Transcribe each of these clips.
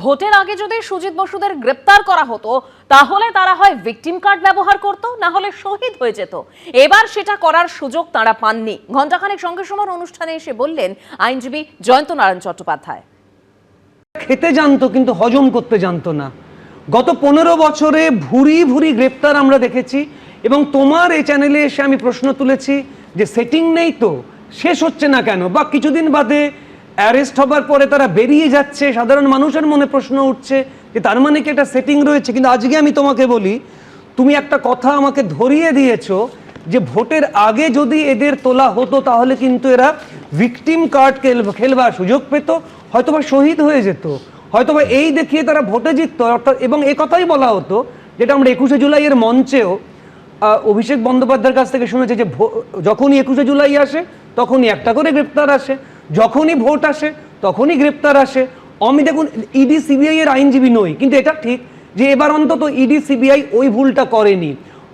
ভোটের আগে যদি সুজিত বসুদের গ্রেপ্তার করা হতো তাহলে তারা হয় ভিকটিম কার্ড ব্যবহার করত, না হলে শহীদ হয়ে যেত। এবার সেটা করার সুযোগ তারা পাননি। ঘণ্টাখানেক সঙ্গে সমান অনুষ্ঠানে এসে বললেন আইনজীবী জয়ন্ত নারায়ণ চট্টোপাধ্যায়। খেতে জানতো কিন্তু হজম করতে জানতো না। গত 15 বছরে ভুরি ভুরি গ্রেপ্তার আমরা দেখেছি, এবং তোমার এই চ্যানেলে এসে আমি প্রশ্ন তুলেছি যে সেটিং নেই তো, শেষ হচ্ছে না কেন, বা কিছুদিন বাদে অ্যারেস্ট হবার পরে তারা বেরিয়ে যাচ্ছে, সাধারণ মানুষের মনে প্রশ্ন উঠছে যে তার মানে কি একটা সেটিং রয়েছে। কিন্তু আজকে আমি তোমাকে বলি, তুমি একটা কথা আমাকে ধরিয়ে দিয়েছো যে ভোটের আগে যদি এদের তোলা হতো তাহলে কিন্তু এরা ভিকটিম কার্ড খেলবার সুযোগ পেত, হয়তোবা শহীদ হয়ে যেত, হয়তোবা এই দেখিয়ে তারা ভোটে জিততো। অর্থাৎ এবং এ কথাই বলা হতো, যেটা আমরা 21শে জুলাইয়ের মঞ্চেও অভিষেক বন্দ্যোপাধ্যায়ের কাছ থেকে শুনেছি, যে যখনই 21শে জুলাই আসে তখনই একটা করে গ্রেপ্তার আসে, যখনই ভোট আসে তখনই গ্রেপ্তার আসে। আমি দেখুন ইডি সিবিআই এর আইনজীবী নই, কিন্তু এটা ঠিক যে এবার অন্তত ইডি সিবিআই ওই ভুলটা করেনি।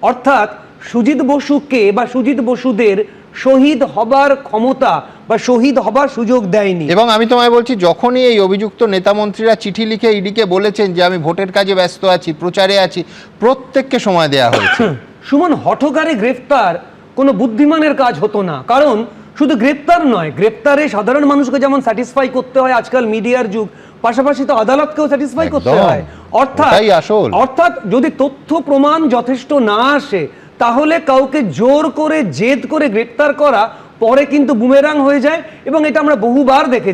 অর্থাৎ সুজিত বসুকে বা সুজিত বসুদের শহীদ হবার ক্ষমতা বা শহীদ হবার সুযোগ দেয়নি। এবং আমি তোমায় বলছি, যখনই এই অভিযুক্ত নেতামন্ত্রীরা চিঠি লিখে ইডিকে বলেছেন যে আমি ভোটের কাজে ব্যস্ত আছি, প্রচারে আছি, প্রত্যেককে সময় দেওয়া হয়েছে। সুমন, হঠকারে গ্রেফতার কোনো বুদ্ধিমানের কাজ হতো না। কারণ শুধু গ্রেপ্তার নয়, গ্রেপ্তারে সাধারণ মানুষকে যেমন স্যাটিসফাই করতে হয়, আজকাল মিডিয়ার যুগ, পাশাপাশি তো আদালতকেও স্যাটিসফাই করতে হয়। অর্থাৎ যদি তথ্য প্রমাণ যথেষ্ট না আসে তাহলে কাউকে জোর করে জেদ করে গ্রেপ্তার করা পরে কিন্তু বুমেরাং হয়ে যায়, এবং এটা আমরা বহুবার দেখেছি।